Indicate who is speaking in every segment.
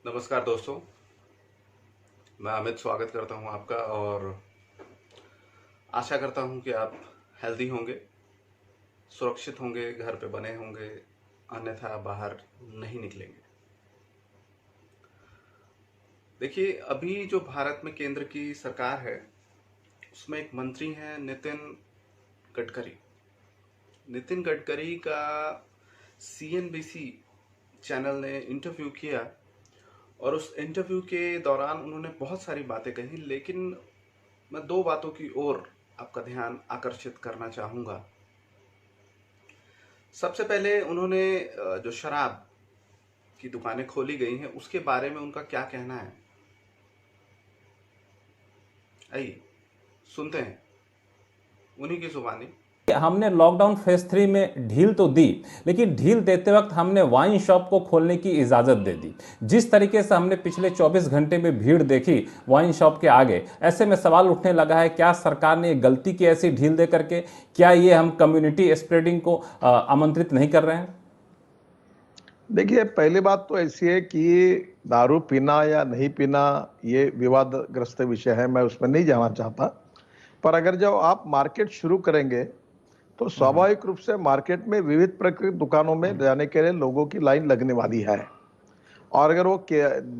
Speaker 1: नमस्कार दोस्तों, मैं अमित स्वागत करता हूं आपका और आशा करता हूं कि आप हेल्दी होंगे, सुरक्षित होंगे, घर पे बने होंगे, अन्यथा बाहर नहीं निकलेंगे। देखिए, अभी जो भारत में केंद्र की सरकार है, उसमें एक मंत्री हैं नितिन गडकरी। नितिन गडकरी का सीएनबीसी चैनल ने इंटरव्यू किया और उस इंटरव्यू के दौरान उन्होंने बहुत सारी बातें कही, लेकिन मैं दो बातों की ओर आपका ध्यान आकर्षित करना चाहूंगा। सबसे पहले उन्होंने जो शराब की दुकानें खोली गई हैं उसके बारे में उनका क्या कहना है, आइए सुनते हैं उन्हीं की जुबानी।
Speaker 2: हमने लॉकडाउन फेज 3 में ढील तो दी, लेकिन ढील देते वक्त हमने वाइन शॉप को खोलने की इजाज़त दे दी। जिस तरीके से हमने पिछले 24 घंटे में भीड़ देखी वाइन शॉप के आगे, ऐसे में सवाल उठने लगा है क्या सरकार ने गलती की ऐसी ढील दे करके? क्या ये हम कम्युनिटी स्प्रेडिंग को आमंत्रित नहीं कर रहे हैं?
Speaker 3: देखिए, पहली बात तो ऐसी है कि दारू पीना या नहीं पीना ये विवादग्रस्त विषय है, मैं उसमें नहीं जाना चाहता। पर अगर जब आप मार्केट शुरू करेंगे तो स्वाभाविक रूप से मार्केट में विविध प्रकार की दुकानों में जाने के लिए लोगों की लाइन लगने वाली है। और अगर वो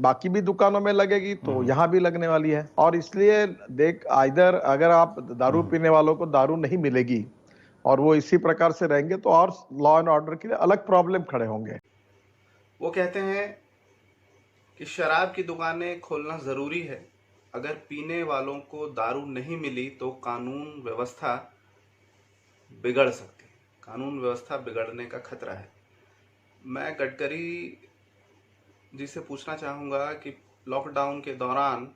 Speaker 3: बाकी भी दुकानों में लगेगी तो यहाँ भी लगने वाली है। और इसलिए देख, इधर अगर आप दारू पीने वालों को दारू नहीं मिलेगी और वो इसी प्रकार से रहेंगे तो और लॉ एंड ऑर्डर के लिए अलग प्रॉब्लम खड़े होंगे।
Speaker 1: वो कहते हैं कि शराब की दुकानें खोलना ज़रूरी है, अगर पीने वालों को दारू नहीं मिली तो कानून व्यवस्था बिगड़ सकती है, कानून व्यवस्था बिगड़ने का खतरा है। मैं गडकरी जी से पूछना चाहूँगा कि लॉकडाउन के दौरान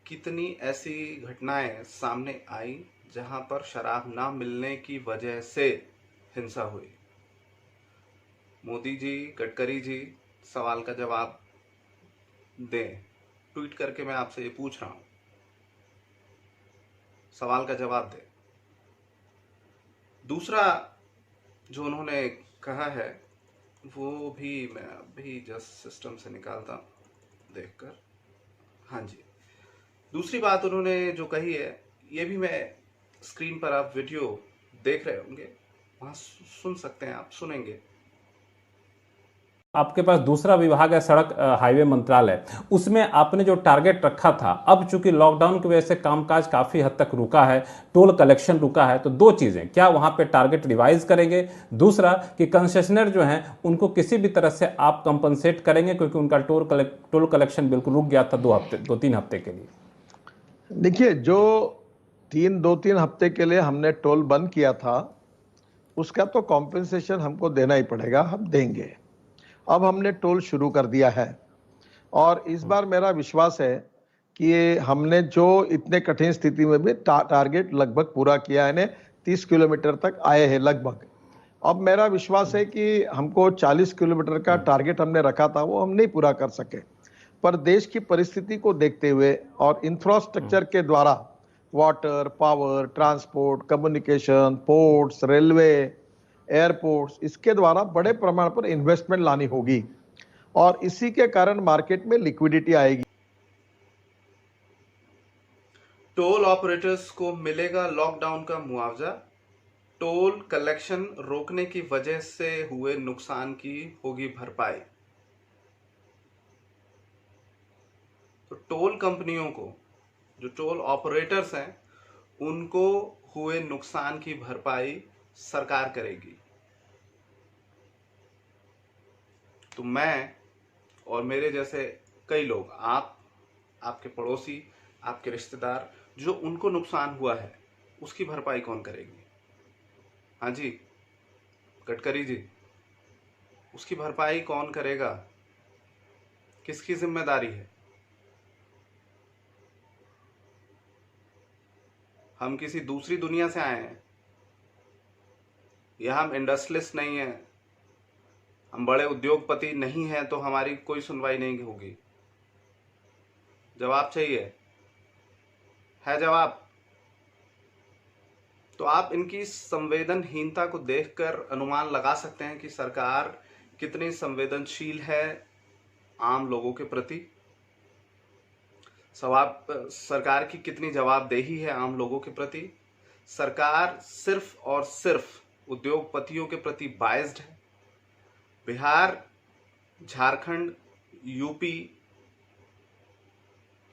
Speaker 1: कितनी ऐसी घटनाएं सामने आई जहां पर शराब ना मिलने की वजह से हिंसा हुई। मोदी जी, गडकरी जी, सवाल का जवाब दें। ट्वीट करके मैं आपसे ये पूछ रहा हूं, सवाल का जवाब दें। दूसरा जो उन्होंने कहा है वो भी मैं अभी जस्ट सिस्टम से निकालता देखकर। हाँ जी, दूसरी बात उन्होंने जो कही है, ये भी मैं स्क्रीन पर आप वीडियो देख रहे होंगे, वहां सुन सकते हैं, आप सुनेंगे।
Speaker 2: आपके पास दूसरा विभाग है सड़क हाईवे मंत्रालय, उसमें आपने जो टारगेट रखा था, अब चूंकि लॉकडाउन की वजह से कामकाज काफी हद तक रुका है, टोल कलेक्शन रुका है, तो दो चीजें, क्या वहां पे टारगेट रिवाइज करेंगे? दूसरा कि कंसेशनर जो हैं उनको किसी भी तरह से आप कंपनसेट करेंगे, क्योंकि उनका टोल कलेक्शन बिल्कुल रुक गया था 2-3 हफ्ते के लिए।
Speaker 3: देखिए, जो 2-3 हफ्ते के लिए हमने टोल बंद किया था उसका तो कॉम्पेंसेशन हमको देना ही पड़ेगा, हम देंगे। अब हमने टोल शुरू कर दिया है और इस बार मेरा विश्वास है कि हमने जो इतने कठिन स्थिति में भी टारगेट लगभग पूरा किया है, 30 किलोमीटर तक आए हैं लगभग। अब मेरा विश्वास है कि हमको 40 किलोमीटर का टारगेट हमने रखा था वो हम नहीं पूरा कर सके, पर देश की परिस्थिति को देखते हुए और इंफ्रास्ट्रक्चर के द्वारा water, power, transport, communication, ports, railway, airports, इसके द्वारा बड़े प्रमाण पर इन्वेस्टमेंट लानी होगी और इसी के कारण मार्केट में लिक्विडिटी आएगी।
Speaker 1: टोल ऑपरेटर्स को मिलेगा लॉकडाउन का मुआवजा, टोल कलेक्शन रोकने की वजह से हुए नुकसान की होगी भरपाई। तो टोल कंपनियों को, जो टोल ऑपरेटर्स हैं, उनको हुए नुकसान की भरपाई सरकार करेगी। तो मैं और मेरे जैसे कई लोग, आप, आपके पड़ोसी, आपके रिश्तेदार, जो उनको नुकसान हुआ है उसकी भरपाई कौन करेगी? हाँ जी गडकरी जी, उसकी भरपाई कौन करेगा? किसकी जिम्मेदारी है? हम किसी दूसरी दुनिया से आए हैं या हम इंडस्ट्रियलिस्ट नहीं हैं, हम बड़े उद्योगपति नहीं हैं तो हमारी कोई सुनवाई नहीं होगी? जवाब चाहिए, है जवाब? तो आप इनकी संवेदनहीनता को देखकर अनुमान लगा सकते हैं कि सरकार कितनी संवेदनशील है आम लोगों के प्रति? सरकार की कितनी जवाबदेही है आम लोगों के प्रति? सरकार सिर्फ और सिर्फ उद्योगपतियों के प्रति बायस्ड है। बिहार, झारखंड, यूपी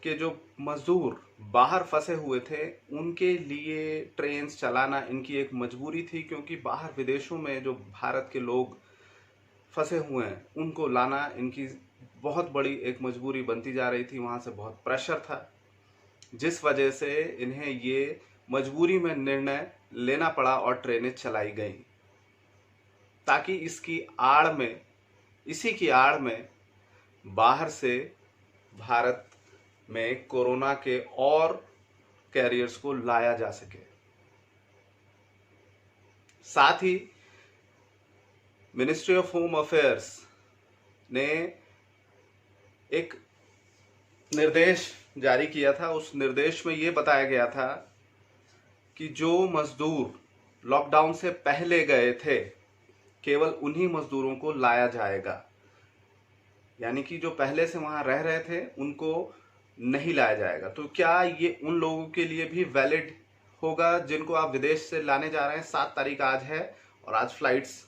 Speaker 1: के जो मजदूर बाहर फंसे हुए थे, उनके लिए ट्रेन चलाना इनकी एक मजबूरी थी, क्योंकि बाहर विदेशों में जो भारत के लोग फंसे हुए हैं उनको लाना इनकी बहुत बड़ी एक मजबूरी बनती जा रही थी। वहां से बहुत प्रेशर था, जिस वजह से इन्हें ये मजबूरी में निर्णय लेना पड़ा और ट्रेनें चलाई गई, ताकि इसी की आड़ में बाहर से भारत में कोरोना के और कैरियर्स को लाया जा सके। साथ ही मिनिस्ट्री ऑफ होम अफेयर्स ने एक निर्देश जारी किया था। उस निर्देश में यह बताया गया था कि जो मजदूर लॉकडाउन से पहले गए थे, केवल उन्हीं मजदूरों को लाया जाएगा। यानी कि जो पहले से वहां रह रहे थे उनको नहीं लाया जाएगा। तो क्या ये उन लोगों के लिए भी वैलिड होगा जिनको आप विदेश से लाने जा रहे हैं? 7 तारीख आज है और आज फ्लाइट्स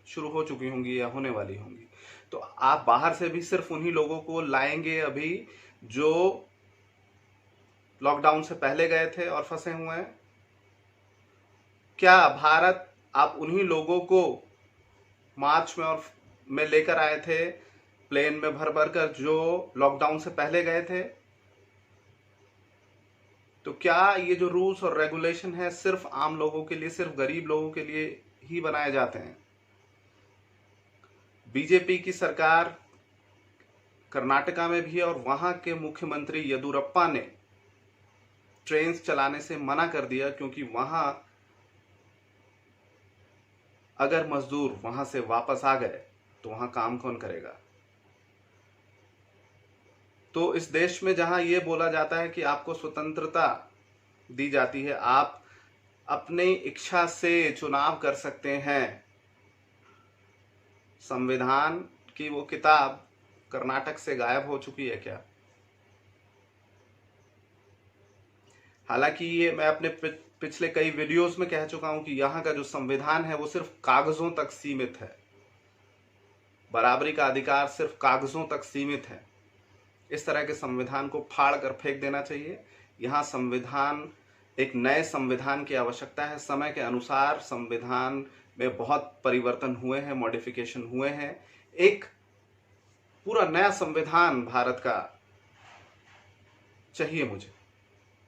Speaker 1: शुरू हो चुकी होंगी या होने वाली होंगी। तो आप बाहर से भी सिर्फ उन्हीं लोगों को लाएंगे अभी जो लॉकडाउन से पहले गए थे और फंसे हुए हैं? क्या भारत आप उन्हीं लोगों को मार्च में लेकर आए थे प्लेन में भर भर कर जो लॉकडाउन से पहले गए थे? तो क्या ये जो रूल्स और रेगुलेशन है सिर्फ आम लोगों के लिए, सिर्फ गरीब लोगों के लिए ही बनाए जाते हैं? बीजेपी की सरकार कर्नाटका में भी और वहां के मुख्यमंत्री येदियुरप्पा ने ट्रेन चलाने से मना कर दिया, क्योंकि वहां अगर मजदूर वहां से वापस आ गए तो वहां काम कौन करेगा? तो इस देश में जहां यह बोला जाता है कि आपको स्वतंत्रता दी जाती है, आप अपनी इच्छा से चुनाव कर सकते हैं, संविधान की वो किताब कर्नाटक से गायब हो चुकी है क्या? हालांकि ये मैं अपने पिछले कई वीडियोस में कह चुका हूं कि यहाँ का जो संविधान है वो सिर्फ कागजों तक सीमित है। बराबरी का अधिकार सिर्फ कागजों तक सीमित है। इस तरह के संविधान को फाड़ कर फेंक देना चाहिए। यहाँ एक नए संविधान की आवश्यकता है। समय के अनुसार संविधान में बहुत परिवर्तन हुए हैं, मॉडिफिकेशन हुए हैं। एक पूरा नया संविधान भारत का चाहिए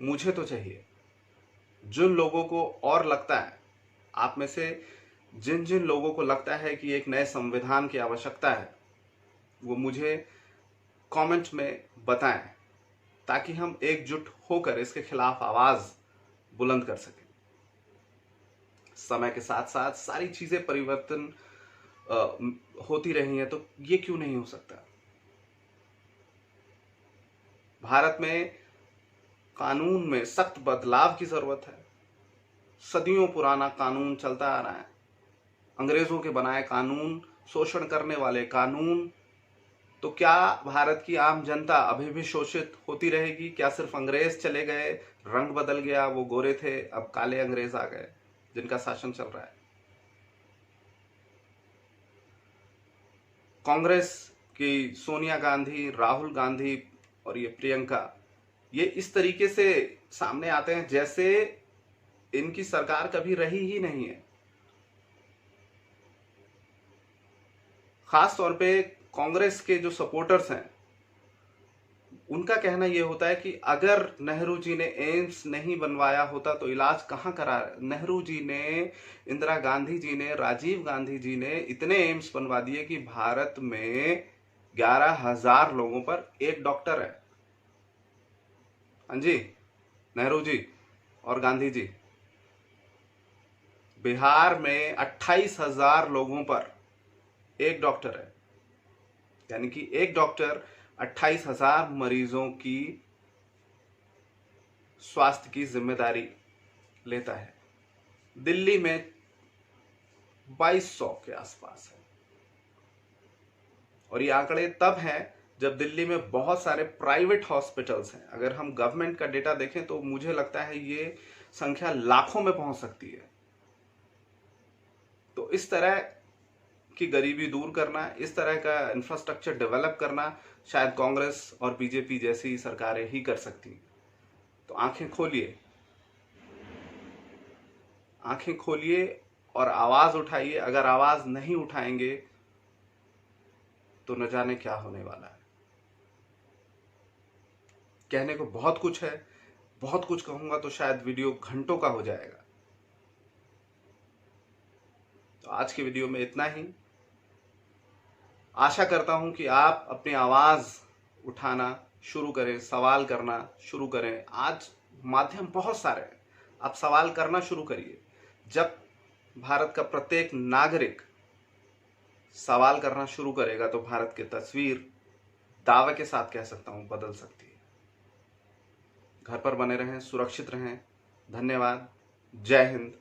Speaker 1: मुझे तो चाहिए। जिन लोगों को और लगता है, आप में से जिन जिन लोगों को लगता है कि एक नए संविधान की आवश्यकता है, वो मुझे कमेंट में बताएं, ताकि हम एकजुट होकर इसके खिलाफ आवाज बुलंद कर सकें। समय के साथ साथ सारी चीजें परिवर्तन होती रही हैं, तो ये क्यों नहीं हो सकता? भारत में कानून में सख्त बदलाव की जरूरत है। सदियों पुराना कानून चलता आ रहा है, अंग्रेजों के बनाए कानून, शोषण करने वाले कानून। तो क्या भारत की आम जनता अभी भी शोषित होती रहेगी? क्या सिर्फ अंग्रेज चले गए, रंग बदल गया, वो गोरे थे अब काले अंग्रेज आ गए जिनका शासन चल रहा है? कांग्रेस की सोनिया गांधी, राहुल गांधी और ये प्रियंका, ये इस तरीके से सामने आते हैं जैसे इनकी सरकार कभी रही ही नहीं है। खास तौर पे कांग्रेस के जो सपोर्टर्स हैं, उनका कहना यह होता है कि अगर नेहरू जी ने एम्स नहीं बनवाया होता तो इलाज कहां करा? नेहरू जी ने, इंदिरा गांधी जी ने, राजीव गांधी जी ने इतने एम्स बनवा दिए कि भारत में 11,000 लोगों पर एक डॉक्टर है। हाँ जी, नेहरू जी और गांधी जी। बिहार में 28,000 लोगों पर एक डॉक्टर है, यानी कि एक डॉक्टर 28,000 मरीजों की स्वास्थ्य की जिम्मेदारी लेता है। दिल्ली में 2200 के आसपास है और ये आंकड़े तब हैं जब दिल्ली में बहुत सारे प्राइवेट हॉस्पिटल्स हैं। अगर हम गवर्नमेंट का डेटा देखें तो मुझे लगता है ये संख्या लाखों में पहुंच सकती है। तो इस तरह की गरीबी दूर करना, इस तरह का इंफ्रास्ट्रक्चर डेवलप करना शायद कांग्रेस और बीजेपी जैसी सरकारें ही कर सकती हैं। तो आंखें खोलिए, आंखें खोलिए और आवाज उठाइए। अगर आवाज नहीं उठाएंगे तो न जाने क्या होने वाला है। कहने को बहुत कुछ है, बहुत कुछ कहूंगा तो शायद वीडियो घंटों का हो जाएगा। तो आज की वीडियो में इतना ही। आशा करता हूं कि आप अपनी आवाज उठाना शुरू करें, सवाल करना शुरू करें। आज माध्यम बहुत सारे हैं, आप सवाल करना शुरू करिए। जब भारत का प्रत्येक नागरिक सवाल करना शुरू करेगा तो भारत की तस्वीर दावे के साथ कह सकता हूं बदल सकती है। घर पर बने रहें, सुरक्षित रहें। धन्यवाद। जय हिंद,